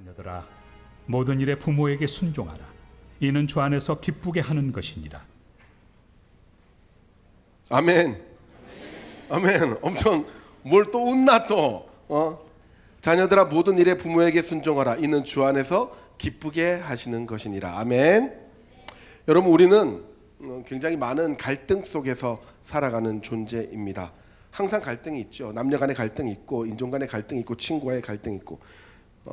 자녀들아, 모든 일에 부모에게 순종하라. 이는 주 안에서 기쁘게 하는 것이니라. 아멘. 아멘. 엄청 뭘 또 웃나 또. 자녀들아 모든 일에 부모에게 순종하라. 이는 주 안에서 기쁘게 하시는 것이니라. 아멘. 여러분, 우리는 굉장히 많은 갈등 속에서 살아가는 존재입니다. 항상 갈등이 있죠. 남녀 간의 갈등이 있고, 인종 간의 갈등이 있고, 친구와의 갈등이 있고.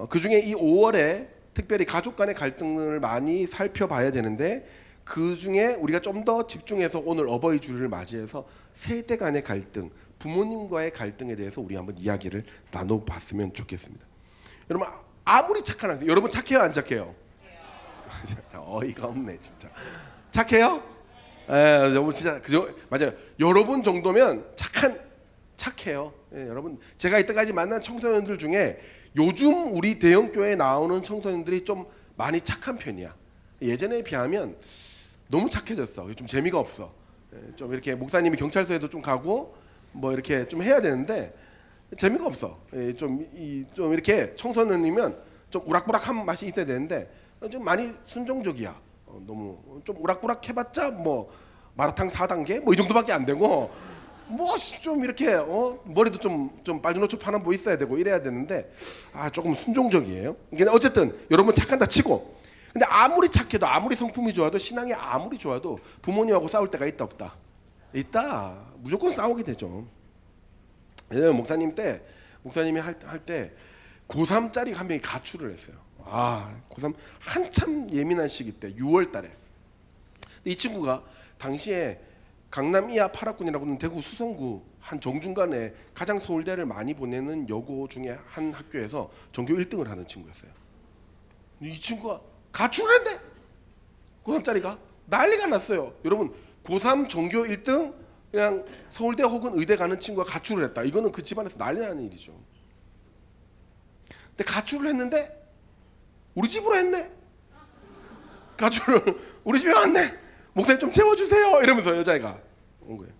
그 중에 이 5월에 특별히 가족 간의 갈등을 많이 살펴봐야 되는데, 그 중에 우리가 좀 더 집중해서 오늘 어버이 주를 맞이해서 세대 간의 갈등, 부모님과의 갈등에 대해서 우리 한번 이야기를 나눠봤으면 좋겠습니다. 여러분, 아무리 착한 학생, 여러분 착해요, 안 착해요? 어이가 없네 진짜. 착해요? 여러분 진짜 그죠? 맞아요. 여러분 정도면 착해요. 여러분, 제가 이때까지 만난 청소년들 중에 요즘 우리 대형 교회에 나오는 청소년들이 좀 많이 착한 편이야. 예전에 비하면 너무 착해졌어. 좀 재미가 없어. 좀 이렇게 목사님이 경찰서에도 좀 가고 뭐 이렇게 좀 해야 되는데 재미가 없어. 좀 이렇게 청소년이면 좀 우락부락한 맛이 있어야 되는데 좀 많이 순종적이야. 너무 좀 우락부락 해봤자 뭐 마라탕 4단계 뭐 이 정도밖에 안 되고, 뭐 좀 이렇게 머리도 좀 빨리 노초 파는 뭐 있어야 되고 이래야 되는데 조금 순종적이에요. 근데 어쨌든 여러분 착한다 치고, 근데 아무리 착해도 아무리 성품이 좋아도 신앙이 아무리 좋아도 부모님하고 싸울 때가 있다 없다? 있다. 무조건 싸우게 되죠. 예전에 목사님이 할 때 고3짜리 한 명이 가출을 했어요. 고3 한참 예민한 시기 때 6월 달에 이 친구가 당시에 강남 이하 8학군이라고는 대구 수성구 한 정중간에 가장 서울대를 많이 보내는 여고 중에 한 학교에서 전교 1등을 하는 친구였어요. 이 친구가 가출을 했네. 고3짜리가 난리가 났어요. 여러분, 고3 전교 1등 그냥 서울대 혹은 의대 가는 친구가 가출을 했다. 이거는 그 집안에서 난리 나는 일이죠. 근데 가출을 했는데 우리 집으로 했네. 가출을 우리 집에 왔네. 목사님 좀 채워주세요. 이러면서 여자애가 온 거예요.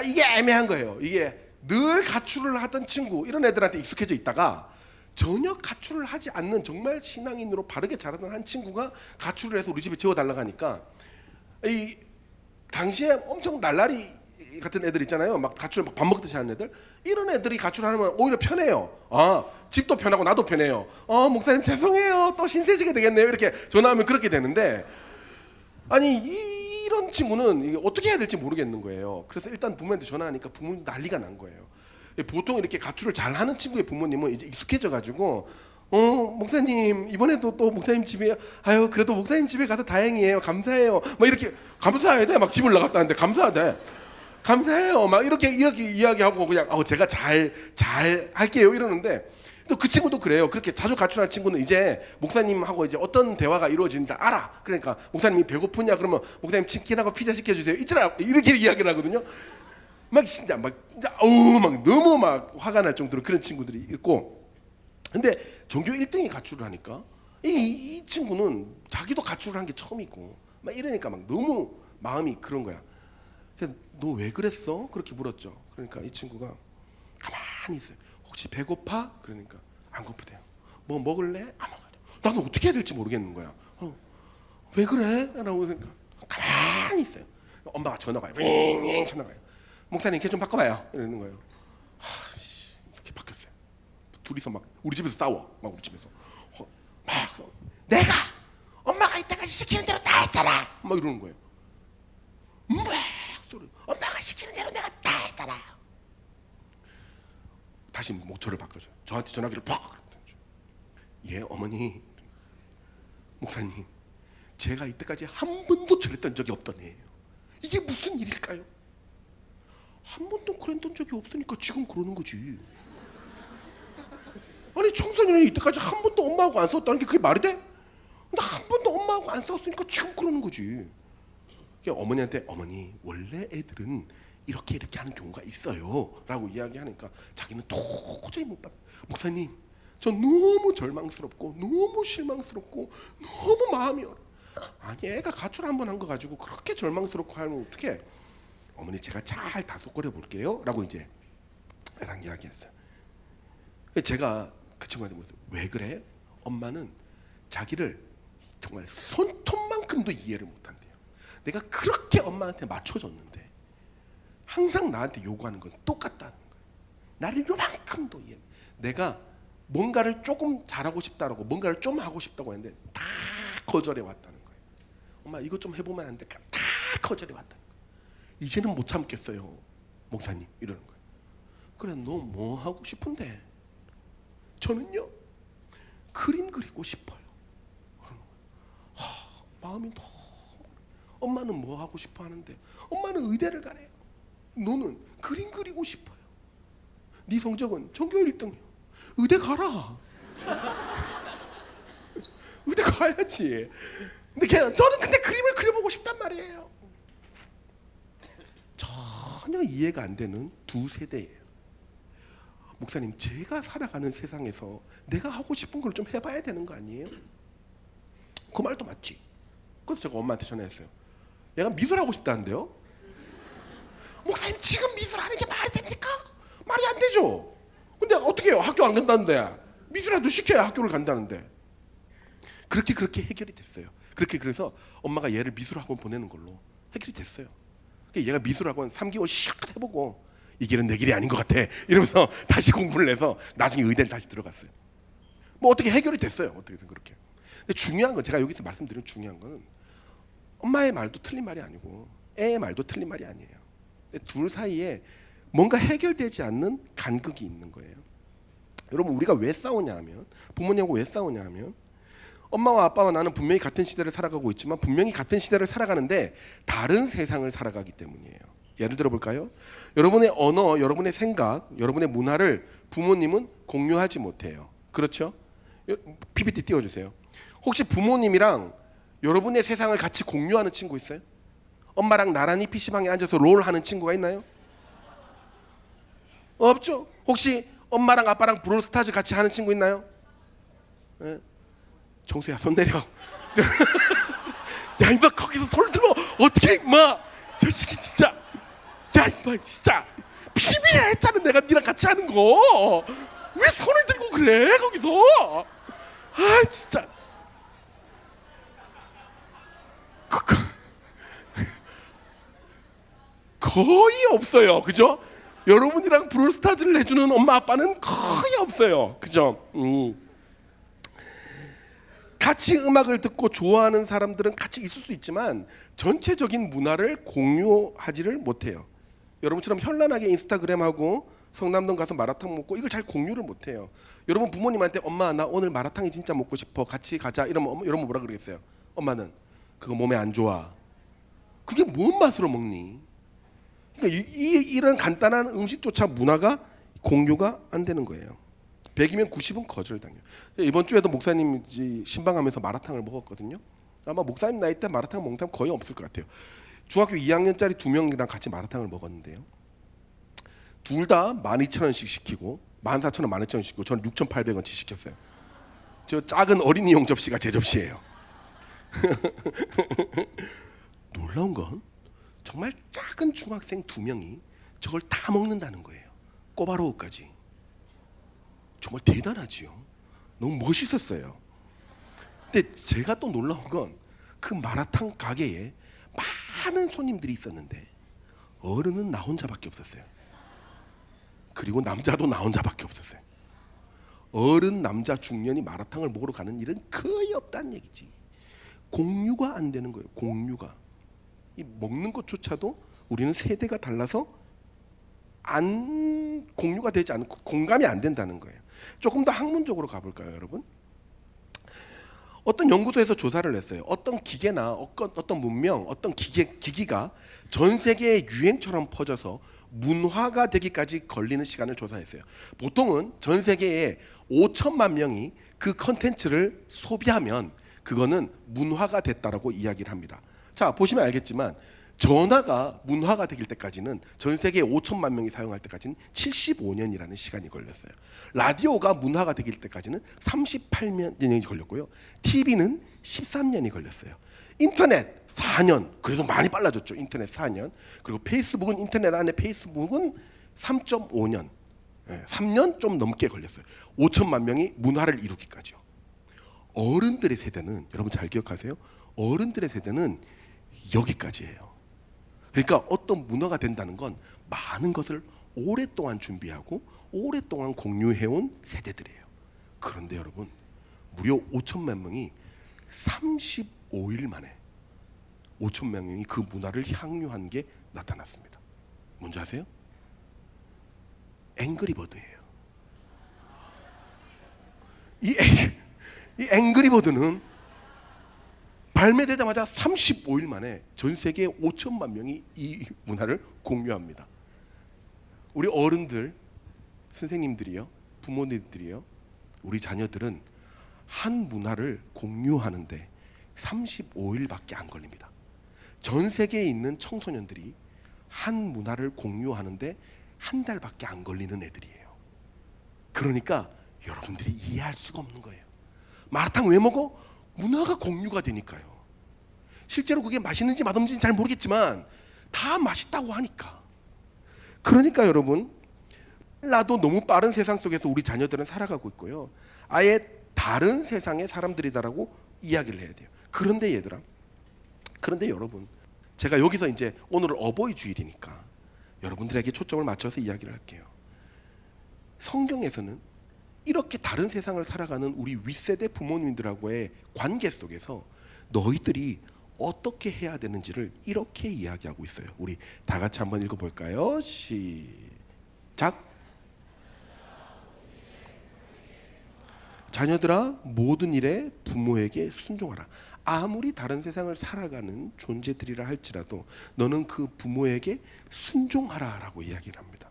이게 애매한 거예요. 이게 늘 가출을 하던 친구, 이런 애들한테 익숙해져 있다가 전혀 가출을 하지 않는 정말 신앙인으로 바르게 자라던 한 친구가 가출을 해서 우리 집에 재워달라고 하니까, 이 당시에 엄청 날라리 같은 애들 있잖아요. 막 가출 밥 먹듯이 하는 애들, 이런 애들이 가출하면 오히려 편해요. 집도 편하고 나도 편해요. 목사님 죄송해요. 또 신세지게 되겠네요. 이렇게 전화하면 그렇게 되는데, 이런 친구는 이게 어떻게 해야 될지 모르겠는 거예요. 그래서 일단 부모님한테 전화하니까 부모님 난리가 난 거예요. 보통 이렇게 가출을 잘하는 친구의 부모님은 이제 익숙해져가지고 목사님 이번에도 또 목사님 집에 그래도 목사님 집에 가서 다행이에요. 감사해요. 막 이렇게 감사해야 돼. 막 집을 나갔다는데 감사하대. 감사해요. 막 이렇게 이야기하고 그냥 제가 잘 할게요 이러는데, 또 그 친구도 그래요. 그렇게 자주 가출한 친구는 이제 목사님하고 이제 어떤 대화가 이루어지는지 알아. 그러니까 목사님이 배고프냐 그러면 목사님 치킨하고 피자 시켜주세요. 있잖아. 이렇게 이야기를 하거든요. 막 진짜 막 너무 막 화가 날 정도로 그런 친구들이 있고, 근데 전교 1등이 가출을 하니까 이 친구는 자기도 가출을 한 게 처음이고 막 이러니까 막 너무 마음이 그런 거야. 그래서 너 왜 그랬어? 그렇게 물었죠. 그러니까 이 친구가 가만히 있어요. 혹시 배고파? 그러니까 안 고프대요. 뭐 먹을래? 안 먹을래. 나도 어떻게 해야 될지 모르겠는 거야. 왜 그래? 라고 그러니까 가만히 있어요. 엄마가 전화가 와요. 윙윙 전화가 와요. 목사님 걔 좀 바꿔봐요. 이러는 거예요. 이렇게 바뀌었어요. 둘이서 막 우리 집에서 싸워. 막 우리 집에서 막 내가 엄마가 이때까지 시키는 대로 다 했잖아. 막 이러는 거예요. 소리. 엄마가 시키는 대로 내가 다 했잖아. 다시 목소리를 바꿔줘요. 저한테 전화기를 팍. 예, 어머니. 목사님, 제가 이때까지 한 번도 저랬던 적이 없던 애예요. 이게 무슨 일일까요? 한 번도 그랬던 적이 없으니까 지금 그러는 거지. 청소년이 이때까지 한 번도 엄마하고 안 싸웠다는 게 그게 말이 돼? 근데 한 번도 엄마하고 안 싸웠으니까 지금 그러는 거지. 어머니한테 어머니 원래 애들은 이렇게 하는 경우가 있어요 라고 이야기하니까 자기는 도저히 못 받아. 목사님, 저 너무 절망스럽고 너무 실망스럽고 너무 마음이 애가 가출 한번 한 거 가지고 그렇게 절망스럽고 하면 어떡해. 어머니 제가 잘 다독거려 볼게요 라고 이제 애랑 이야기했어요. 제가 그 친구한테 물었어요. 왜 그래? 엄마는 자기를 정말 손톱만큼도 이해를 못한대요. 내가 그렇게 엄마한테 맞춰줬는데 항상 나한테 요구하는 건 똑같다는 거예요. 나를 요만큼도 이해. 내가 뭔가를 조금 잘하고 싶다라고 뭔가를 좀 하고 싶다고 했는데 다 거절해 왔다는 거예요. 엄마 이것 좀 해보면 안 돼? 다 거절해 왔다는 거예요. 이제는 못 참겠어요, 목사님 이러는 거예요. 그래 너 뭐 하고 싶은데? 저는요 그림 그리고 싶어요. 마음이 너무. 엄마는 뭐 하고 싶어 하는데? 엄마는 의대를 가래요. 너는 그림 그리고 싶어요. 네 성적은 전교 1등이요. 의대 가라. 의대 가야지. 저는 근데 그림을 그려보고 싶단 말이에요. 전혀 이해가 안 되는 두 세대예요. 목사님, 제가 살아가는 세상에서 내가 하고 싶은 걸 좀 해봐야 되는 거 아니에요? 그 말도 맞지. 그래서 제가 엄마한테 전화했어요. 얘가 미술하고 싶다는데요? 목사님, 지금 미술하는 게 말이 됩니까? 말이 안 되죠. 근데 어떻게 해요? 학교 안 간다는데. 미술이라도 시켜야 학교를 간다는데. 그렇게 해결이 됐어요. 그래서 엄마가 얘를 미술학원 보내는 걸로 해결이 됐어요. 얘가 미술학원 3개월 시작 해보고 이 길은 내 길이 아닌 것 같아 이러면서 다시 공부를 해서 나중에 의대를 다시 들어갔어요. 뭐 어떻게 해결이 됐어요. 어떻게든 그렇게. 근데 중요한 건, 제가 여기서 말씀드리는 중요한 건, 엄마의 말도 틀린 말이 아니고 애의 말도 틀린 말이 아니에요. 둘 사이에 뭔가 해결되지 않는 간극이 있는 거예요. 여러분, 우리가 왜 싸우냐 하면, 부모님하고 왜 싸우냐 하면, 엄마와 아빠와 나는 분명히 같은 시대를 살아가고 있지만 분명히 같은 시대를 살아가는데 다른 세상을 살아가기 때문이에요. 예를 들어 볼까요? 여러분의 언어, 여러분의 생각, 여러분의 문화를 부모님은 공유하지 못해요. 그렇죠? PPT 띄워주세요. 혹시 부모님이랑 여러분의 세상을 같이 공유하는 친구 있어요? 엄마랑 나란히 PC방에 앉아서 롤 하는 친구가 있나요? 없죠? 혹시 엄마랑 아빠랑 브롤스타즈 같이 하는 친구 있나요? 네. 정수야, 손 내려. 야, 임마, 거기서 손을 들면 어떻게, 임마. 저 새끼 진짜. 야, 임마, 진짜. 비밀이라 했잖아, 내가 니랑 같이 하는 거. 왜 손을 들고 그래, 거기서. 아, 진짜. 거의 없어요, 그죠? 여러분이랑 브롤스타즈를 해주는 엄마 아빠는 거의 없어요, 그죠? 같이 음악을 듣고 좋아하는 사람들은 같이 있을 수 있지만 전체적인 문화를 공유하지를 못해요. 여러분처럼 현란하게 인스타그램하고 성남동 가서 마라탕 먹고 이걸 잘 공유를 못해요. 여러분 부모님한테 엄마 나 오늘 마라탕이 진짜 먹고 싶어 같이 가자 이러면 여러분 뭐라 그러겠어요? 엄마는 그거 몸에 안 좋아. 그게 뭔 맛으로 먹니? 그러니까 이런 간단한 음식조차 문화가 공유가 안 되는 거예요. 100이면 90은 거절당해요. 이번 주에도 목사님 신방하면서 마라탕을 먹었거든요. 아마 목사님 나이 때 마라탕 먹는 사람 거의 없을 것 같아요. 중학교 2학년짜리 2명이랑 같이 마라탕을 먹었는데요. 둘 다 12,000원씩 시키고 14,000원, 12,000원 시키고 저는 6,800원치 시켰어요. 저 작은 어린이용 접시가 제 접시예요. 놀라운 건 정말 작은 중학생 2명이 저걸 다 먹는다는 거예요. 꼬바로우까지. 정말 대단하지요. 너무 멋있었어요. 근데 제가 또 놀라운 건 그 마라탕 가게에 많은 손님들이 있었는데 어른은 나 혼자밖에 없었어요. 그리고 남자도 나 혼자밖에 없었어요. 어른, 남자, 중년이 마라탕을 먹으러 가는 일은 거의 없다는 얘기지. 공유가 안 되는 거예요. 공유가. 이 먹는 것조차도 우리는 세대가 달라서 안 공유가 되지 않고 공감이 안 된다는 거예요. 조금 더 학문적으로 가볼까요, 여러분? 어떤 연구소에서 조사를 했어요. 어떤 기계나 어떤 문명, 어떤 기기가 전 세계의 유행처럼 퍼져서 문화가 되기까지 걸리는 시간을 조사했어요. 보통은 전 세계에 5천만 명이 그 컨텐츠를 소비하면 그거는 문화가 됐다라고 이야기를 합니다. 자, 보시면 알겠지만 전화가 문화가 되길 때까지는 전 세계 5천만 명이 사용할 때까지는 75년이라는 시간이 걸렸어요. 라디오가 문화가 되길 때까지는 38년이 걸렸고요. TV는 13년이 걸렸어요. 인터넷 4년, 그래도 많이 빨라졌죠. 인터넷 4년. 그리고 페이스북은 인터넷 안에 페이스북은 3.5년, 3년 좀 넘게 걸렸어요. 5천만 명이 문화를 이루기까지요. 어른들의 세대는, 여러분 잘 기억하세요. 어른들의 세대는 여기까지예요. 그러니까 어떤 문화가 된다는 건 많은 것을 오랫동안 준비하고 오랫동안 공유해온 세대들이에요. 그런데 여러분, 무려 5천만 명이 35일 만에 5천만 명이 그 문화를 향유한 게 나타났습니다. 뭔지 아세요? 앵그리버드예요. 이 앵그리버드는 발매되자마자 35일 만에 전 세계 5천만 명이 이 문화를 공유합니다. 우리 어른들, 선생님들이요, 부모님들이요, 우리 자녀들은 한 문화를 공유하는데 35일밖에 안 걸립니다. 전 세계에 있는 청소년들이 한 문화를 공유하는데 한 달밖에 안 걸리는 애들이에요. 그러니까 여러분들이 이해할 수가 없는 거예요. 마라탕 왜 먹어? 문화가 공유가 되니까요. 실제로 그게 맛있는지 맛없는지는 잘 모르겠지만 다 맛있다고 하니까. 그러니까 여러분, 나도 너무 빠른 세상 속에서 우리 자녀들은 살아가고 있고요. 아예 다른 세상의 사람들이다라고 이야기를 해야 돼요. 그런데 얘들아, 그런데 여러분, 제가 여기서 이제 오늘은 어버이 주일이니까 여러분들에게 초점을 맞춰서 이야기를 할게요. 성경에서는 이렇게 다른 세상을 살아가는 우리 윗세대 부모님들하고의 관계 속에서 너희들이 어떻게 해야 되는지를 이렇게 이야기하고 있어요. 우리 다 같이 한번 읽어볼까요? 시작. 자녀들아, 모든 일에 부모에게 순종하라. 아무리 다른 세상을 살아가는 존재들이라 할지라도 너는 그 부모에게 순종하라라고 이야기를 합니다.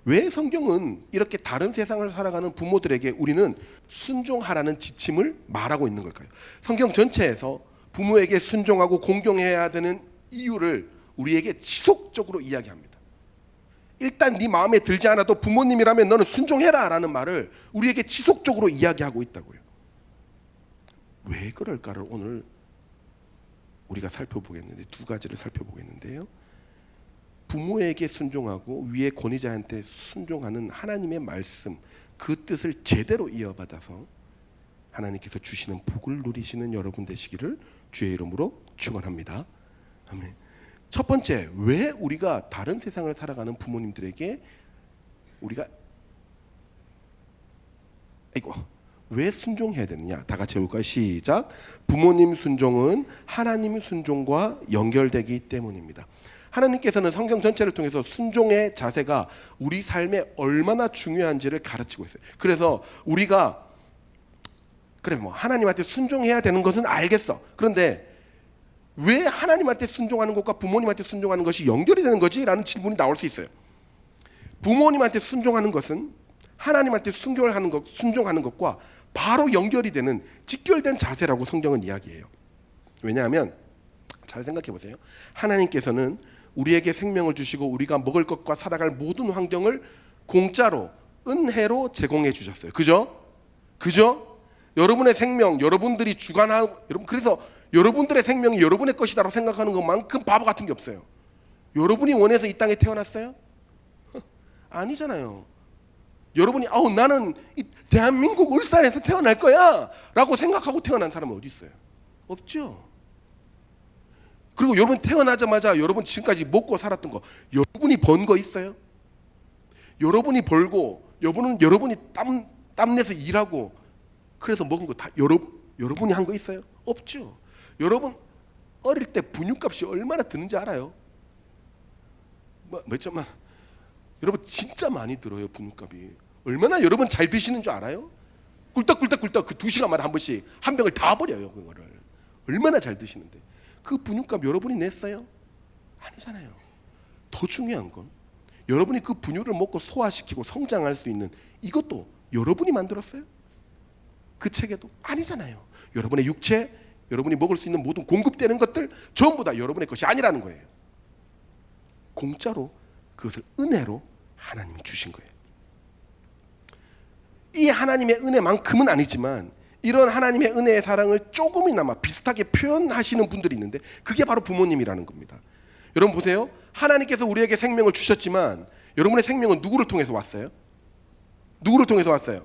왜 성경은 이렇게 다른 세상을 살아가는 부모들에게 우리는 순종하라는 지침을 말하고 있는 걸까요? 성경 전체에서 부모에게 순종하고 공경해야 되는 이유를 우리에게 지속적으로 이야기합니다. 일단 네 마음에 들지 않아도 부모님이라면 너는 순종해라 라는 말을 우리에게 지속적으로 이야기하고 있다고요. 왜 그럴까를 오늘 우리가 살펴보겠는데, 두 가지를 살펴보겠는데요. 부모에게 순종하고 위의 권위자한테 순종하는 하나님의 말씀, 그 뜻을 제대로 이어받아서 하나님께서 주시는 복을 누리시는 여러분 되시기를 주의 이름으로 축원합니다. 아멘. 첫 번째, 왜 우리가 다른 세상을 살아가는 부모님들에게 우리가 왜 순종해야 되느냐? 다 같이 해볼까요? 시작. 부모님 순종은 하나님 순종과 연결되기 때문입니다. 하나님께서는 성경 전체를 통해서 순종의 자세가 우리 삶에 얼마나 중요한지를 가르치고 있어요. 그래서 우리가 하나님한테 순종해야 되는 것은 알겠어. 그런데 왜 하나님한테 순종하는 것과 부모님한테 순종하는 것이 연결이 되는 거지? 라는 질문이 나올 수 있어요. 부모님한테 순종하는 것은 하나님한테 순종하는 것과 바로 연결이 되는 직결된 자세라고 성경은 이야기해요. 왜냐하면 잘 생각해 보세요. 하나님께서는 우리에게 생명을 주시고 우리가 먹을 것과 살아갈 모든 환경을 공짜로, 은혜로 제공해 주셨어요. 그죠? 여러분의 생명, 여러분들이 주관하고, 그래서 여러분들의 생명이 여러분의 것이다라고 생각하는 것만큼 바보 같은 게 없어요. 여러분이 원해서 이 땅에 태어났어요? 아니잖아요. 여러분이 나는 이 대한민국 울산에서 태어날 거야 라고 생각하고 태어난 사람은 어디 있어요? 없죠. 그리고 여러분 태어나자마자 여러분 지금까지 먹고 살았던 거 여러분이 번 거 있어요? 여러분이 벌고 여러분이 땀내서 일하고 그래서 먹은 거 다 여러분이 한 거 있어요? 없죠. 여러분 어릴 때 분유값이 얼마나 드는지 알아요? 몇 천만. 여러분 진짜 많이 들어요. 분유값이 얼마나 여러분 잘 드시는 줄 알아요? 꿀떡꿀떡 그 2시간마다 한 번씩 한 병을 다 버려요. 그거를 얼마나 잘 드시는데 그 분유값 여러분이 냈어요? 아니잖아요. 더 중요한 건 여러분이 그 분유를 먹고 소화시키고 성장할 수 있는 이것도 여러분이 만들었어요? 그 체계도 아니잖아요. 여러분의 육체, 여러분이 먹을 수 있는 모든 공급되는 것들 전부 다 여러분의 것이 아니라는 거예요. 공짜로 그것을 은혜로 하나님이 주신 거예요. 이 하나님의 은혜만큼은 아니지만 이런 하나님의 은혜의 사랑을 조금이나마 비슷하게 표현하시는 분들이 있는데 그게 바로 부모님이라는 겁니다. 여러분 보세요. 하나님께서 우리에게 생명을 주셨지만 여러분의 생명은 누구를 통해서 왔어요? 누구를 통해서 왔어요?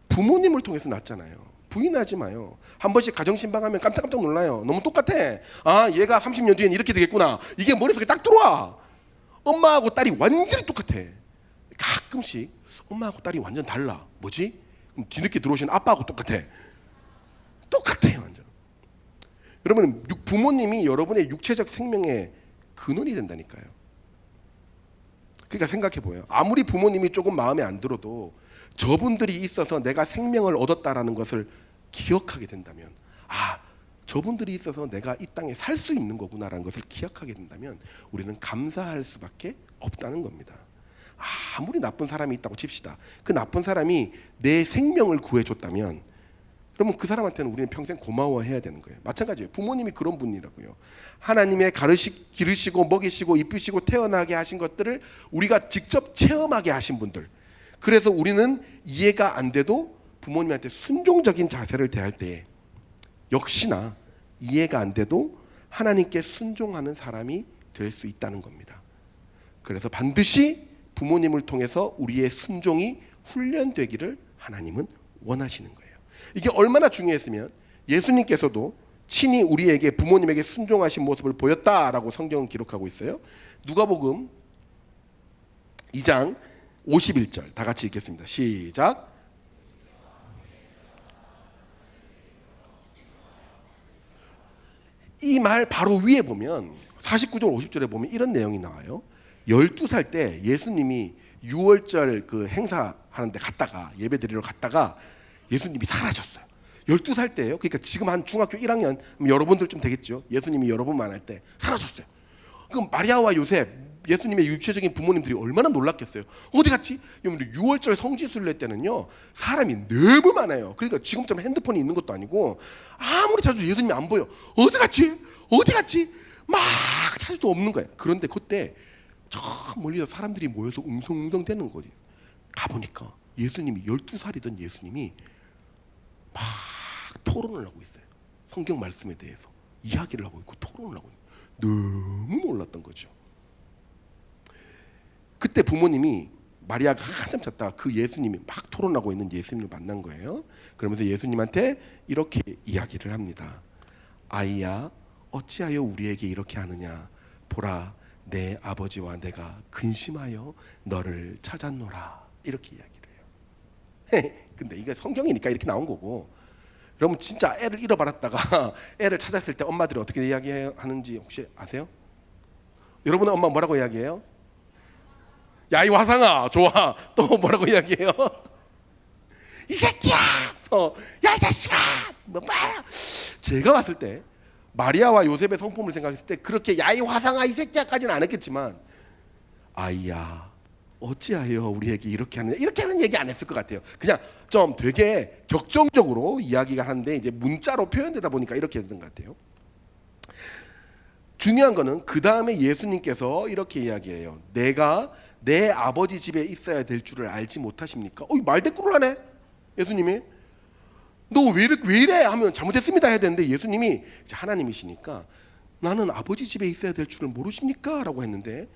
부모님을 통해서 났잖아요. 부인하지 마요. 한 번씩 가정신방하면 깜짝깜짝 놀라요. 너무 똑같아. 아, 얘가 30년 뒤엔 이렇게 되겠구나. 이게 머릿속에 딱 들어와. 엄마하고 딸이 완전히 똑같아. 가끔씩 엄마하고 딸이 완전 달라. 뭐지? 그럼 뒤늦게 들어오신 아빠하고 똑같아. 똑같아요, 완전. 여러분, 부모님이 여러분의 육체적 생명의 근원이 된다니까요. 그러니까 생각해봐요. 아무리 부모님이 조금 마음에 안 들어도 저분들이 있어서 내가 생명을 얻었다라는 것을 기억하게 된다면, 아, 저분들이 있어서 내가 이 땅에 살 수 있는 거구나라는 것을 기억하게 된다면 우리는 감사할 수밖에 없다는 겁니다. 아무리 나쁜 사람이 있다고 칩시다. 그 나쁜 사람이 내 생명을 구해줬다면 그러면 그 사람한테는 우리는 평생 고마워해야 되는 거예요. 마찬가지예요. 부모님이 그런 분이라고요. 하나님의 기르시고 먹이시고 입히시고 태어나게 하신 것들을 우리가 직접 체험하게 하신 분들. 그래서 우리는 이해가 안 돼도 부모님한테 순종적인 자세를 대할 때에 역시나 이해가 안 돼도 하나님께 순종하는 사람이 될 수 있다는 겁니다. 그래서 반드시 부모님을 통해서 우리의 순종이 훈련되기를 하나님은 원하시는 거예요. 이게 얼마나 중요했으면 예수님께서도 친히 우리에게 부모님에게 순종하신 모습을 보였다라고 성경은 기록하고 있어요. 누가복음 2장 51절 다 같이 읽겠습니다. 시작. 이 말 바로 위에 보면 49절 50절에 보면 이런 내용이 나와요. 12살 때 예수님이 6월절 그 행사하는데 갔다가 예배 드리러 갔다가 예수님이 사라졌어요. 12살 때예요. 그러니까 지금 한 중학교 1학년 여러분들 좀 되겠죠. 예수님이 여러분 만날 때 사라졌어요. 그럼 마리아와 요셉 예수님의 육체적인 부모님들이 얼마나 놀랐겠어요. 어디 갔지? 6월절 성지순례 때는요 사람이 너무 많아요. 그러니까 지금처럼 핸드폰이 있는 것도 아니고 아무리 찾아도 예수님이 안 보여. 어디 갔지? 어디 갔지? 막 찾아도 없는 거예요. 그런데 그때 저 멀리서 사람들이 모여서 웅성웅성 되는 거지. 가보니까 예수님이 12살이던 예수님이 막 토론을 하고 있어요. 성경 말씀에 대해서 이야기를 하고 있고 토론을 하고 있고 너무 놀랐던 거죠. 그때 부모님이 마리아가 한참 찾다가 그 예수님이 막 토론하고 있는 예수님을 만난 거예요. 그러면서 예수님한테 이렇게 이야기를 합니다. 아이야, 어찌하여 우리에게 이렇게 하느냐? 보라, 내 아버지와 내가 근심하여 너를 찾았노라. 이렇게 이야기를 해요. 근데 이게 성경이니까 이렇게 나온 거고, 여러분 진짜 애를 잃어버렸다가 애를 찾았을 때 엄마들이 어떻게 이야기하는지 혹시 아세요? 여러분의 엄마 뭐라고 이야기해요? 야, 이 화상아, 좋아. 또 뭐라고 이야기해요? 이 새끼야! 야, 이 자식아! 뭐 봐라. 제가 봤을 때 마리아와 요셉의 성품을 생각했을 때 그렇게 야, 이 화상아, 이 새끼야까지는 안 했겠지만 아이야, 어찌하여 우리에게 이렇게 하느냐, 이렇게 하는 얘기 안 했을 것 같아요. 그냥 좀 되게 격정적으로 이야기가 하는데 이제 문자로 표현되다 보니까 이렇게 됐던 것 같아요. 중요한 거는 그 다음에 예수님께서 이렇게 이야기해요. 내가 내 아버지 집에 있어야 될 줄을 알지 못하십니까? 말대꾸를 하네 예수님이. 너 왜 이래 하면 잘못했습니다 해야 되는데 예수님이 이제 하나님이시니까 나는 아버지 집에 있어야 될 줄을 모르십니까? 라고 했는데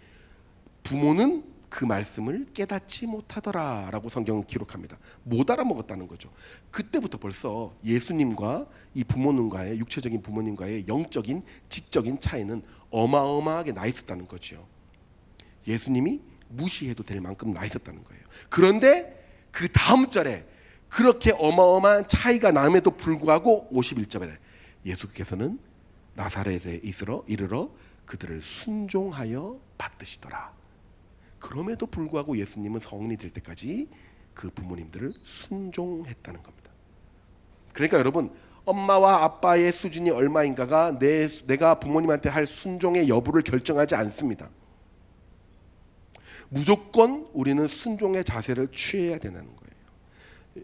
부모는 그 말씀을 깨닫지 못하더라 라고 성경은 기록합니다. 못 알아먹었다는 거죠. 그때부터 벌써 예수님과 이 부모님과의 육체적인 부모님과의 영적인 지적인 차이는 어마어마하게 나 있었다는 거죠. 예수님이 무시해도 될 만큼 나 있었다는 거예요. 그런데 그 다음 절에 그렇게 어마어마한 차이가 남에도 불구하고 51절에 예수께서는 나사렛에 이르러 그들을 순종하여 받드시더라. 그럼에도 불구하고 예수님은 성인이 될 때까지 그 부모님들을 순종했다는 겁니다. 그러니까 여러분, 엄마와 아빠의 수준이 얼마인가가 내가 부모님한테 할 순종의 여부를 결정하지 않습니다. 무조건 우리는 순종의 자세를 취해야 되는 거예요.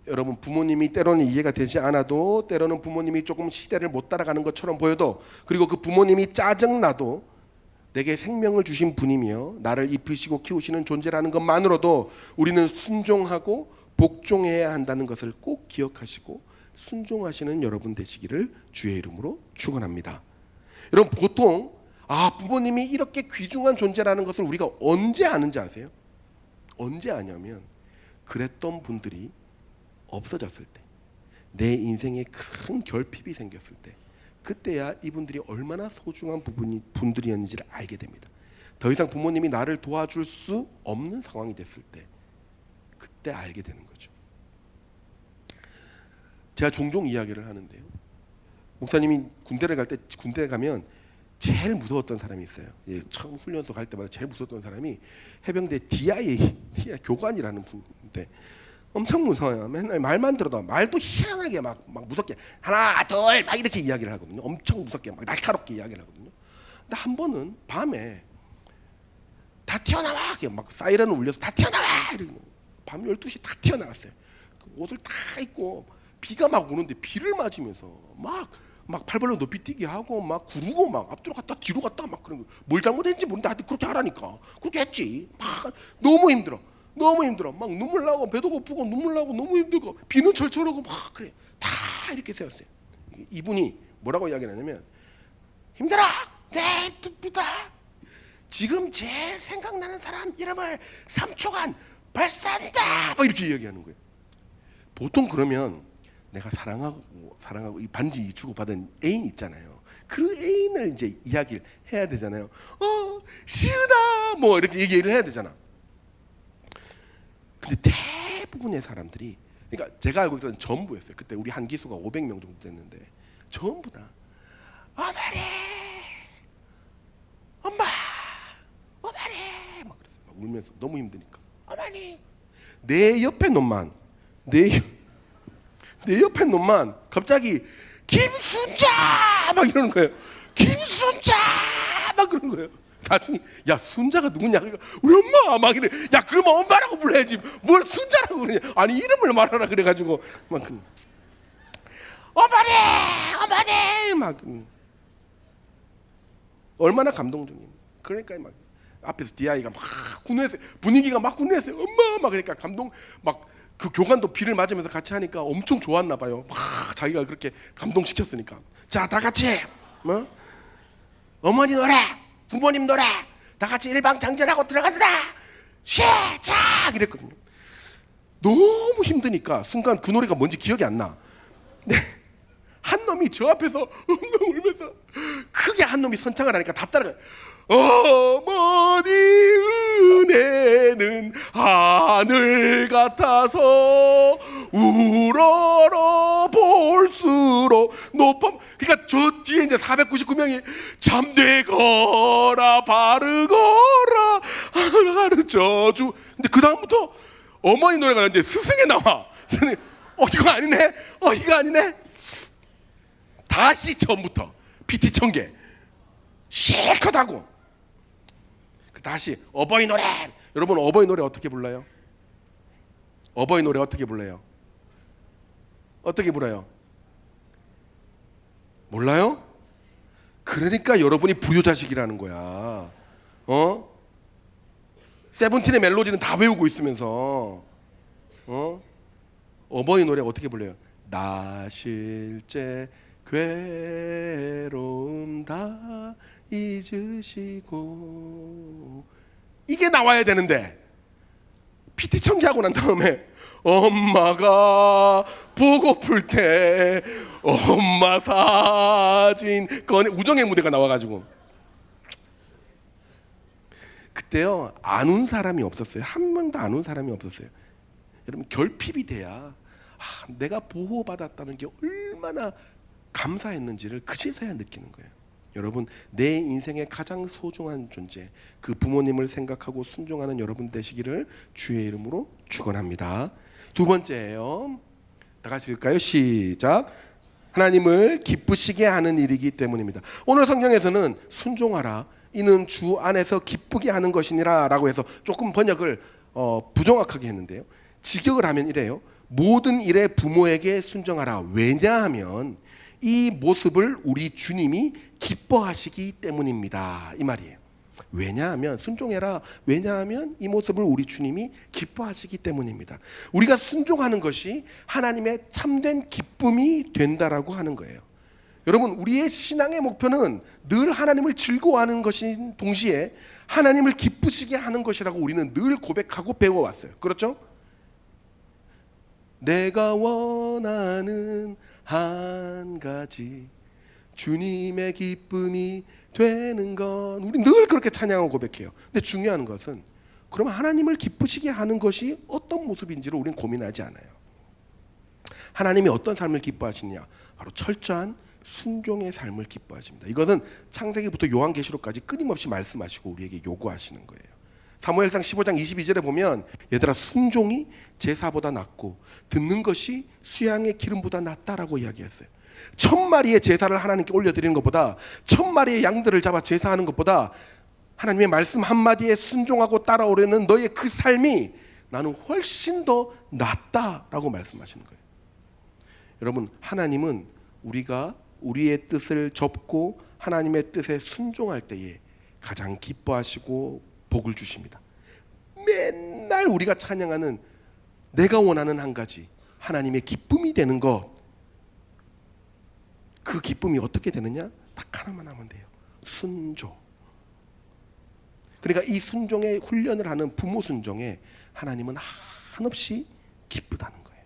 여러분, 부모님이 때로는 이해가 되지 않아도, 때로는 부모님이 조금 시대를 못 따라가는 것처럼 보여도, 그리고 그 부모님이 짜증나도 내게 생명을 주신 분이며 나를 입히시고 키우시는 존재라는 것만으로도 우리는 순종하고 복종해야 한다는 것을 꼭 기억하시고 순종하시는 여러분 되시기를 주의 이름으로 축원합니다. 여러분, 보통 부모님이 이렇게 귀중한 존재라는 것을 우리가 언제 아는지 아세요? 언제 아냐면 그랬던 분들이 없어졌을 때, 내 인생에 큰 결핍이 생겼을 때, 그때야 이분들이 얼마나 소중한 분들이었는지를 알게 됩니다. 더 이상 부모님이 나를 도와줄 수 없는 상황이 됐을 때, 그때 알게 되는 거죠. 제가 종종 이야기를 하는데요, 목사님이 군대를 갈 때, 군대에 가면 제일 무서웠던 사람이 있어요. 예, 처음 훈련소 갈 때마다 제일 무서웠던 사람이 해병대 DI 교관이라는 분인데, 엄청 무서워요. 맨날 말만 들어도 말도 희한하게 막 무섭게 하나 둘 막 이렇게 이야기를 하거든요. 엄청 무섭게 막 날카롭게 이야기를 하거든요. 근데 한 번은 밤에 다 튀어나와, 막 사이렌을 울려서 다 튀어나와, 이러고 밤 12시 다 튀어나왔어요. 그 옷을 다 입고 비가 막 오는데 비를 맞으면서 막 팔벌려 높이 뛰게 하고 막 구르고 막 앞뒤로 갔다 뒤로 갔다 막 그런 거. 뭘 잘못했는지 모르는데 하여튼 그렇게 하라니까. 그렇게 했지. 막 너무 힘들어. 막 눈물 나고 배도 고프고 눈물 나고 너무 힘들고 비는 철철 오고 막 그래. 다 이렇게 세웠어요. 이분이 뭐라고 이야기하냐면, 힘들어. 네, 듭니다. 지금 제일 생각나는 사람 이름을 3초간 발사한다. 막 이렇게 이야기하는 거예요. 보통 그러면 내가 사랑하고 이 반지 주고받은 애인 있잖아요. 그 애인을 이제 이야기를 해야 되잖아요. 시은아 뭐 이렇게 얘기를 해야 되잖아. 근데 대부분의 사람들이, 그러니까 제가 알고 있던 전부였어요. 그때 우리 한 기수가 500명 정도 됐는데 전부 다 어머니, 엄마, 어머니 막 그랬어요. 막 울면서 너무 힘드니까 어머니. 내 옆에 놈만 갑자기 김순자 막 이러는 거예요. 김순자 막 그러는 거예요. 나중에 야 순자가 누구냐? 그러니까 우리 엄마 막 이래. 야 그러면 엄마라고 불러야지 뭘 순자라고 그러냐? 아니 이름을 말하라 그래가지고 막 어머니 막 얼마나 감동적인. 그러니까 막 앞에서 DI가 막 군회했어요. 분위기가 막 군회했어요. 엄마 막 그러니까 감동 막. 그 교관도 비를 맞으면서 같이 하니까 엄청 좋았나 봐요. 막 자기가 그렇게 감동시켰으니까. 자, 다 같이 뭐 어머니 노래, 부모님 노래 다 같이 일방장전하고 들어간다. 시작! 이랬거든요. 너무 힘드니까 순간 그 노래가 뭔지 기억이 안 나. 근데 한 놈이 저 앞에서 울면서 크게 한 놈이 선창을 하니까 다 따라가. 어머니 은혜는 하늘 같아서 우러러 볼수록 높음. 그러니까 저 뒤에 이제 499명이 잠되거라 바르거라 가르쳐주. 근데 그 다음부터 어머니 노래가 나는데 스승에 나와. 스승. 이거 아니네. 이거 아니네. 다시 처음부터 PT 청개 실컷 하고. 다시 어버이 노래. 여러분 어버이 노래 어떻게 불러요? 어버이 노래 어떻게 불러요? 어떻게 불러요? 몰라요? 그러니까 여러분이 불효자식이라는 거야. 세븐틴의 멜로디는 다 외우고 있으면서 어버이 노래 어떻게 불러요? 나 실제 괴로움 다 잊으시고. 이게 나와야 되는데 PT 청기하고 난 다음에 엄마가 보고플 때 엄마 사진 꺼내 우정의 무대가 나와가지고 그때요 안 운 사람이 없었어요. 한 명도 안 운 사람이 없었어요. 여러분 결핍이 돼야 내가 보호받았다는 게 얼마나 감사했는지를 그제서야 느끼는 거예요. 여러분 내 인생의 가장 소중한 존재 그 부모님을 생각하고 순종하는 여러분 되시기를 주의 이름으로 축원합니다. 두 번째예요. 다 같이 읽을까요? 시작. 하나님을 기쁘시게 하는 일이기 때문입니다. 오늘 성경에서는 순종하라 이는 주 안에서 기쁘게 하는 것이니라 라고 해서 조금 번역을 부정확하게 했는데요. 직역을 하면 이래요. 모든 일에 부모에게 순종하라. 왜냐하면 이 모습을 우리 주님이 기뻐하시기 때문입니다. 이 말이에요. 왜냐하면 순종해라. 왜냐하면 이 모습을 우리 주님이 기뻐하시기 때문입니다. 우리가 순종하는 것이 하나님의 참된 기쁨이 된다라고 하는 거예요. 여러분 우리의 신앙의 목표는 늘 하나님을 즐거워하는 것인 동시에 하나님을 기쁘시게 하는 것이라고 우리는 늘 고백하고 배워왔어요. 그렇죠? 내가 원하는 한 가지 주님의 기쁨이 되는 건, 우리 늘 그렇게 찬양하고 고백해요. 근데 중요한 것은 그러면 하나님을 기쁘시게 하는 것이 어떤 모습인지를 우리는 고민하지 않아요. 하나님이 어떤 삶을 기뻐하시냐? 바로 철저한 순종의 삶을 기뻐하십니다. 이것은 창세기부터 요한계시록까지 끊임없이 말씀하시고 우리에게 요구하시는 거예요. 사무엘상 15장 22절에 보면 얘들아 순종이 제사보다 낫고 듣는 것이 수양의 기름보다 낫다라고 이야기했어요. 1000마리의 제사를 하나님께 올려드리는 것보다 1000마리의 양들을 잡아 제사하는 것보다 하나님의 말씀 한마디에 순종하고 따라오려는 너의 그 삶이 나는 훨씬 더 낫다라고 말씀하시는 거예요. 여러분, 하나님은 우리가 우리의 뜻을 접고 하나님의 뜻에 순종할 때에 가장 기뻐하시고 복을 주십니다. 맨날 우리가 찬양하는 내가 원하는 한 가지 하나님의 기쁨이 되는 것, 그 기쁨이 어떻게 되느냐? 딱 하나만 하면 돼요. 순종. 그러니까 이 순종의 훈련을 하는 부모 순종에 하나님은 한없이 기쁘다는 거예요.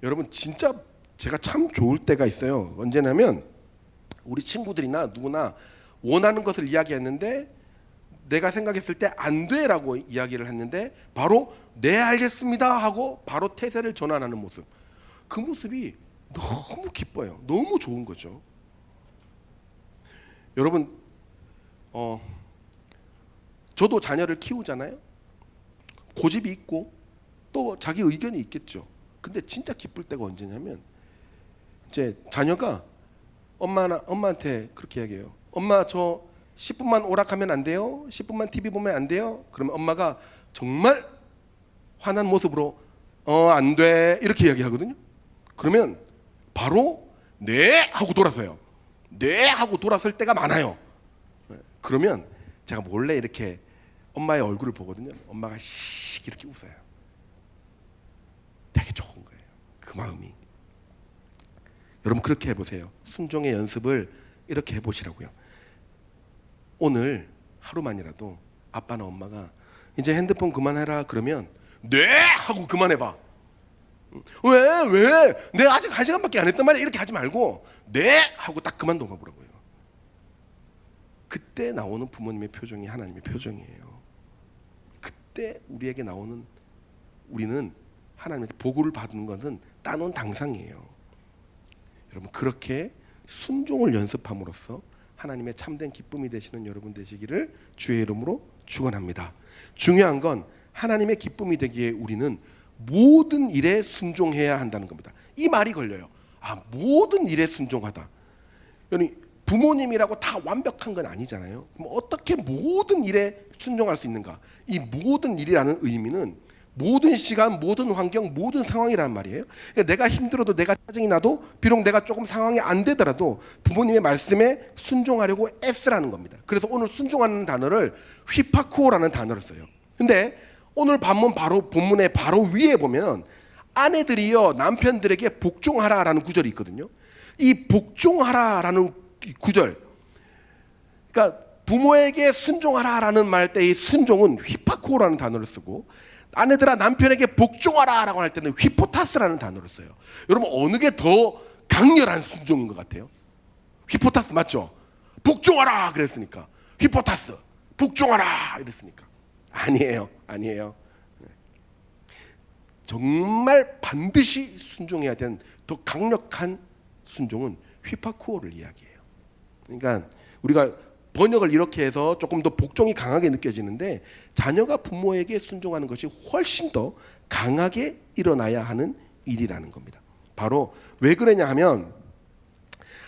여러분, 진짜 제가 참 좋을 때가 있어요. 언제냐면 우리 친구들이나 누구나 원하는 것을 이야기했는데 내가 생각했을 때 안 돼라고 이야기를 했는데 바로 네 알겠습니다 하고 바로 태세를 전환하는 모습, 그 모습이 너무 기뻐요. 너무 좋은 거죠. 여러분, 저도 자녀를 키우잖아요. 고집이 있고 또 자기 의견이 있겠죠. 근데 진짜 기쁠 때가 언제냐면 이제 자녀가 엄마한테 그렇게 이야기해요. 엄마 저 10분만 오락하면 안 돼요? 10분만 TV 보면 안 돼요? 그러면 엄마가 정말 화난 모습으로 안 돼 이렇게 이야기하거든요. 그러면 바로 네 하고 돌아서요. 네 하고 돌아설 때가 많아요. 그러면 제가 몰래 이렇게 엄마의 얼굴을 보거든요. 엄마가 씩 이렇게 웃어요. 되게 좋은 거예요. 그 마음이. 여러분 그렇게 해보세요. 순종의 연습을 이렇게 해보시라고요. 오늘 하루만이라도 아빠나 엄마가 이제 핸드폰 그만해라 그러면 네 하고 그만해봐. 왜? 내가 아직 1시간밖에 안 했단 말이야. 이렇게 하지 말고 네 하고 딱 그만 둬보라고요. 그때 나오는 부모님의 표정이 하나님의 표정이에요. 그때 우리에게 나오는, 우리는 하나님한테 보고를 받는 것은 따놓은 당상이에요. 여러분 그렇게 순종을 연습함으로써 하나님의 참된 기쁨이 되시는 여러분 되시기를 주의 이름으로 축원합니다. 중요한 건 하나님의 기쁨이 되기에 우리는 모든 일에 순종해야 한다는 겁니다. 이 말이 걸려요. 모든 일에 순종하다. 여러분 부모님이라고 다 완벽한 건 아니잖아요. 그럼 어떻게 모든 일에 순종할 수 있는가? 이 모든 일이라는 의미는 모든 시간, 모든 환경, 모든 상황이란 말이에요. 그러니까 내가 힘들어도, 내가 짜증이 나도, 비록 내가 조금 상황이 안 되더라도 부모님의 말씀에 순종하려고 애쓰라는 겁니다. 그래서 오늘 순종하는 단어를 휘파쿠오라는 단어를 써요. 근데 오늘 본문의 바로 위에 보면 아내들이여 남편들에게 복종하라라는 구절이 있거든요. 이 복종하라라는 구절, 그러니까 부모에게 순종하라라는 말 때 이 순종은 휘파쿠오라는 단어를 쓰고, 아내들아 남편에게 복종하라라고 할 때는 휘포타스라는 단어를 써요. 여러분 어느 게 더 강렬한 순종인 것 같아요? 휘포타스 맞죠? 복종하라 그랬으니까. 휘포타스 복종하라 이랬으니까. 아니에요. 정말 반드시 순종해야 되는 더 강력한 순종은 휘파쿠오를 이야기해요. 그러니까 우리가 번역을 이렇게 해서 조금 더 복종이 강하게 느껴지는데, 자녀가 부모에게 순종하는 것이 훨씬 더 강하게 일어나야 하는 일이라는 겁니다. 바로 왜 그러냐 하면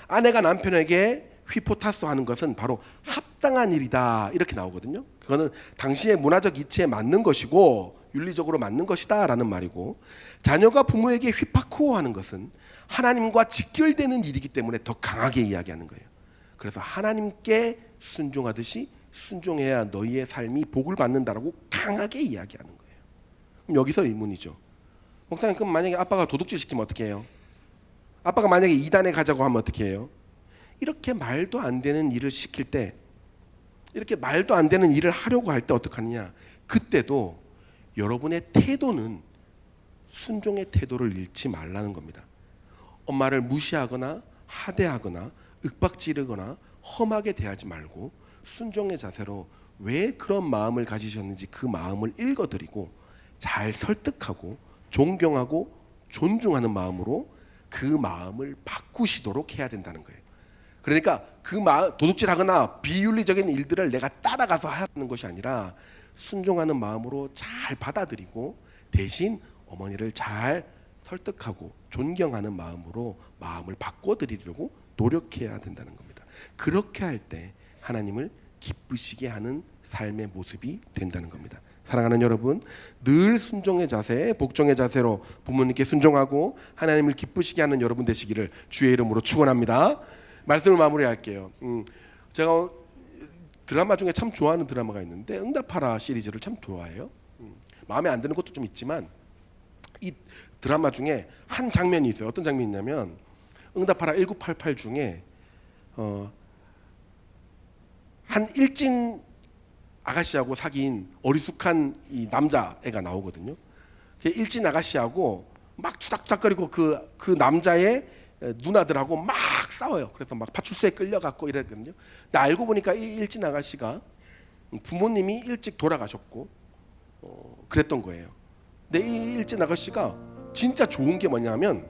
아내가 남편에게 휘포타스 하는 것은 바로 합당한 일이다 이렇게 나오거든요. 그거는 당시의 문화적 이치에 맞는 것이고 윤리적으로 맞는 것이다 라는 말이고, 자녀가 부모에게 휘파쿠오 하는 것은 하나님과 직결되는 일이기 때문에 더 강하게 이야기하는 거예요. 그래서 하나님께 순종하듯이 순종해야 너희의 삶이 복을 받는다라고 강하게 이야기하는 거예요. 그럼 여기서 의문이죠. 목사님 그럼 만약에 아빠가 도둑질 시키면 어떻게 해요? 아빠가 만약에 이단에 가자고 하면 어떻게 해요? 이렇게 말도 안 되는 일을 시킬 때, 이렇게 말도 안 되는 일을 하려고 할 때 어떻게 하느냐? 그때도 여러분의 태도는 순종의 태도를 잃지 말라는 겁니다. 엄마를 무시하거나 하대하거나 윽박지르거나 험하게 대하지 말고 순종의 자세로 왜 그런 마음을 가지셨는지 그 마음을 읽어드리고 잘 설득하고 존경하고 존중하는 마음으로 그 마음을 바꾸시도록 해야 된다는 거예요. 그러니까 그 도둑질하거나 비윤리적인 일들을 내가 따라가서 하는 것이 아니라 순종하는 마음으로 잘 받아들이고 대신 어머니를 잘 설득하고 존경하는 마음으로 마음을 바꿔드리려고 노력해야 된다는 겁니다. 그렇게 할 때 하나님을 기쁘시게 하는 삶의 모습이 된다는 겁니다. 사랑하는 여러분, 늘 순종의 자세, 복종의 자세로 부모님께 순종하고 하나님을 기쁘시게 하는 여러분 되시기를 주의 이름으로 축원합니다. 말씀을 마무리할게요. 제가 드라마 중에 참 좋아하는 드라마가 있는데 응답하라 시리즈를 참 좋아해요. 마음에 안 드는 것도 좀 있지만 이 드라마 중에 한 장면이 있어요. 어떤 장면이냐면 응답하라 1988 중에 한 일진 아가씨하고 사귄 어리숙한 이 남자애가 나오거든요. 그 일진 아가씨하고 막 투닥투닥거리고 그 남자의 누나들하고 막 싸워요. 그래서 막 파출소에 끌려갔고 이랬거든요. 근데 알고 보니까 이 일진 아가씨가 부모님이 일찍 돌아가셨고 그랬던 거예요. 근데 이 일진 아가씨가 진짜 좋은 게 뭐냐면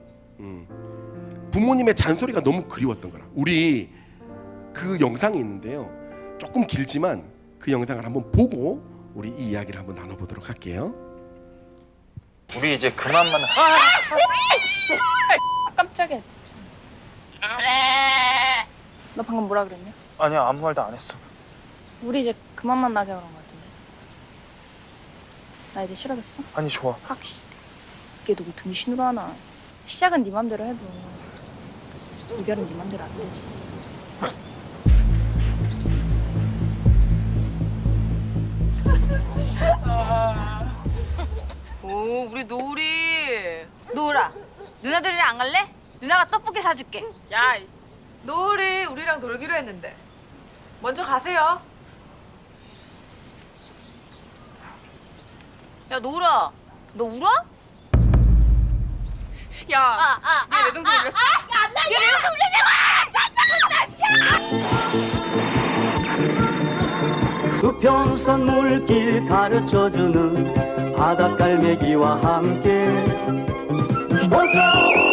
부모님의 잔소리가 너무 그리웠던 거라. 우리 그 영상이 있는데요. 조금 길지만 그 영상을 한번 보고 우리 이 이야기를 한번 나눠보도록 할게요. 우리 이제 그만 만나. 깜짝이야. 너 방금 뭐라 그랬냐? 아니야, 아무 말도 안 했어. 우리 이제 그만 만나자 그런 거 같은데. 나 이제 싫어졌어? 아니, 좋아. 확 씨. 이게 누구 등신으로 하나. 시작은 네 맘대로 해도 이별은 네 맘대로 안 되지. 오, 우리 노을이. 노을아, 누나들이랑 안 갈래? 누나가 떡볶이 사줄게. 야, 이씨. 노을이 우리랑 놀기로 했는데 먼저 가세요. 야, 노을아, 너 울어? 야, 얘 내 동생 울렸어? 수평선 물길 가르쳐주는 바닷갈매기와 함께 오쪽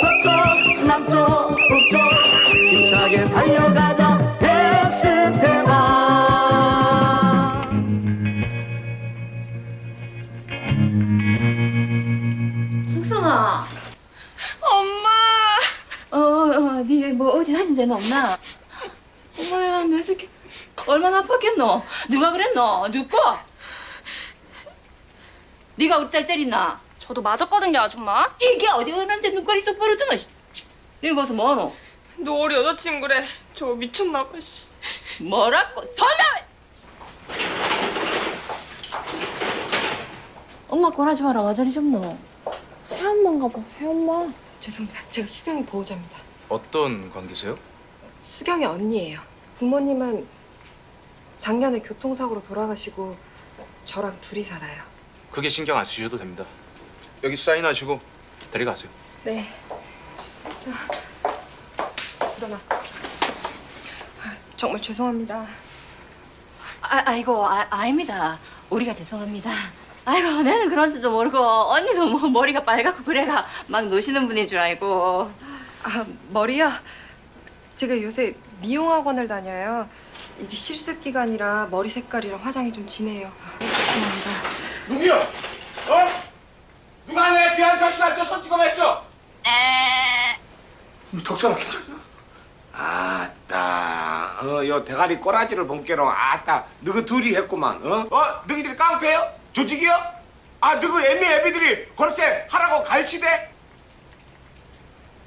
서쪽 남쪽 북쪽 힘차게 달려가자 베스테만. 승선아. 엄마. 니 뭐 어디 다친 데는 없나? 엄마야, 내 새끼 얼마나 아팠겠노? 누가 그랬노? 누구? 네가 우리 딸 때리나? 저도 맞았거든요, 아줌마. 이게 어디 어른한테 눈깔이 똑바로 뜨노? 니 거기서 뭐하노? 노을이 여자친구래. 저거 미쳤나 봐, 씨. 뭐라고? 설라! 엄마 권하지 마라. 와 저리 좀 넣어. 새엄마인가 봐, 새엄마. 죄송합니다. 제가 수경이 보호자입니다. 어떤 관계세요? 수경이 언니예요. 부모님은 작년에 교통사고로 돌아가시고 저랑 둘이 살아요. 그게 신경 안 쓰셔도 됩니다. 여기 사인하시고 데려가세요. 네. 일어나. 정말 죄송합니다. 아이고, 아닙니다. 우리가 죄송합니다. 아이고, 나는 그런 줄도 모르고 언니도 뭐 머리가 빨갛고 그래가 막 노시는 분인 줄 알고. 아, 머리요? 제가 요새 미용학원을 다녀요. 이게 실습 기간이라 머리 색깔이랑 화장이 좀 진해요. 죄송합니다. 누구야? 어? 누가 내 귀한 자식한테 손찌검했어? 우리 덕선아 괜찮냐? 아따, 요 대가리 꼬라지를 본께로 아따, 너희 둘이 했구만, 너희들이 깡패요? 조직이요? 너희 애비들이 그렇게 하라고 갈치대?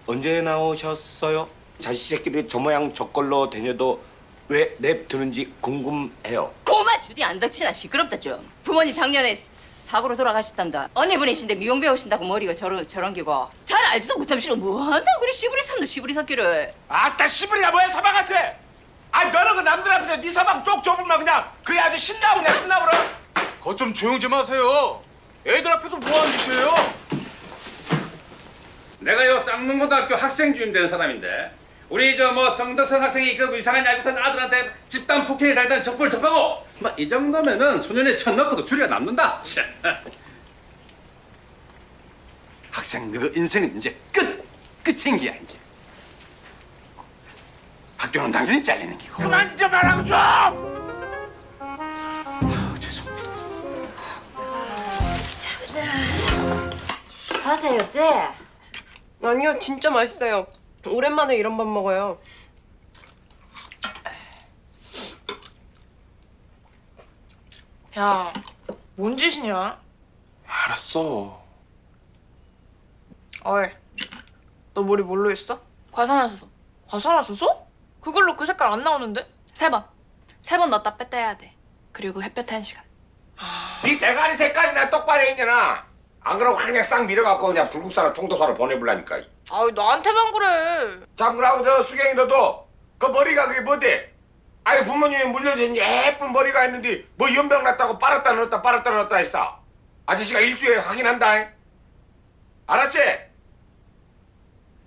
언제 나오셨어요? 자식 새끼들이 저 모양 저걸로 다녀도 왜 냅두는지 궁금해요. 고마 주디 안 덕치나 시끄럽다 좀. 부모님 작년에 사고로 돌아가셨단다. 언니분이신데 미용 배우신다고 머리가 저런 기고. 잘 알지도 못하면 싫어 뭐한다고 그래 시부리 삼노 시부리 새끼를. 아따 시부리가 뭐야 사방 같아? 너는 그 남들 앞에서 네 사방 쪽 좁으면 그냥 그게 아주 신나보냐 신나보라. 거 좀 조용 좀 하세요. 애들 앞에서 뭐 하는 짓이에요? 내가요 쌍문고등학교 학생 주임 되는 사람인데 우리 저 뭐 성덕선 학생이 그 이상한 얄궂은 아들한테 집단 폭행을 당했다는 첩보를 접하고 뭐 이 정도면은 소년의 첫 넣고도 줄이가 남는다. 학생 너그 인생은 이제 끝인 기야 이제. 학교는 당연히 잘리는 기고. 그만 좀 하라고 좀. 죄송합니다. 맞아요, 어째? 아니요, 진짜 맛있어요. 오랜만에 이런 밥 먹어요. 야, 뭔 짓이냐? 알았어. 어이, 너 머리 뭘로 했어? 과산화수소. 과산화수소? 그걸로 그 색깔 안 나오는데? 3번. 3번 넣었다 뺐다 해야 돼. 그리고 햇볕 1시간. 네 대가리 색깔이나 똑바로 해야나. 안 그러고 그냥 싹 밀어갖고 그냥 불국사나 통도사로 보내볼라니까. 아이, 나한테만 그래. 잠그라고 저 수경이 너도 그 머리가 그게 뭐대? 아니 부모님이 물려준 예쁜 머리가 있는데 뭐 연병 났다고 빨았다 넣었다 했어. 아저씨가 일주일에 확인한다. 알았지?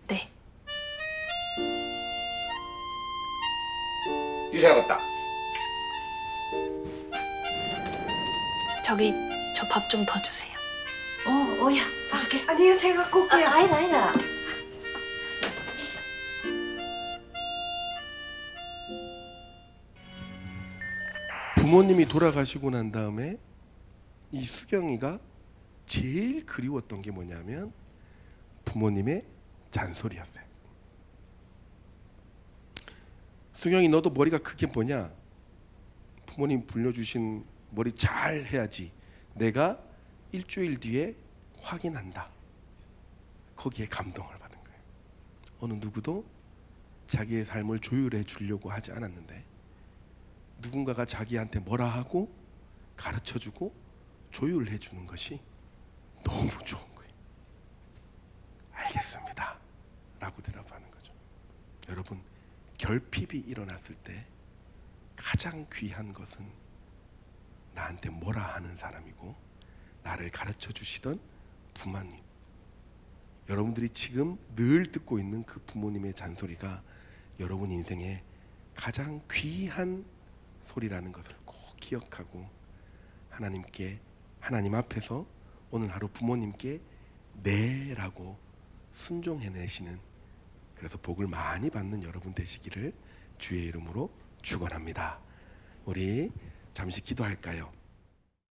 네. 이사야겠다. 저기 저 밥 좀 더 주세요. 오야, 더 줄게. 아니에요, 제가 갖고 올게요. 아니다. 부모님이 돌아가시고 난 다음에 이 수경이가 제일 그리웠던 게 뭐냐면 부모님의 잔소리였어요. 수경이 너도 머리가 크게 뭐냐? 부모님 불려주신 머리 잘 해야지. 내가 일주일 뒤에 확인한다. 거기에 감동을 받은 거예요. 어느 누구도 자기의 삶을 조율해 주려고 하지 않았는데 누군가가 자기한테 뭐라 하고 가르쳐주고 조율해 주는 것이 너무 좋은 거예요. 알겠습니다 라고 대답하는 거죠. 여러분, 결핍이 일어났을 때 가장 귀한 것은 나한테 뭐라 하는 사람이고 나를 가르쳐 주시던 부모님. 여러분들이 지금 늘 듣고 있는 그 부모님의 잔소리가 여러분 인생에 가장 귀한 소리라는 것을 꼭 기억하고 하나님 앞에서 오늘 하루 부모님께 네라고 순종해내시는, 그래서 복을 많이 받는 여러분 되시기를 주의 이름으로 축원합니다. 우리 잠시 기도할까요?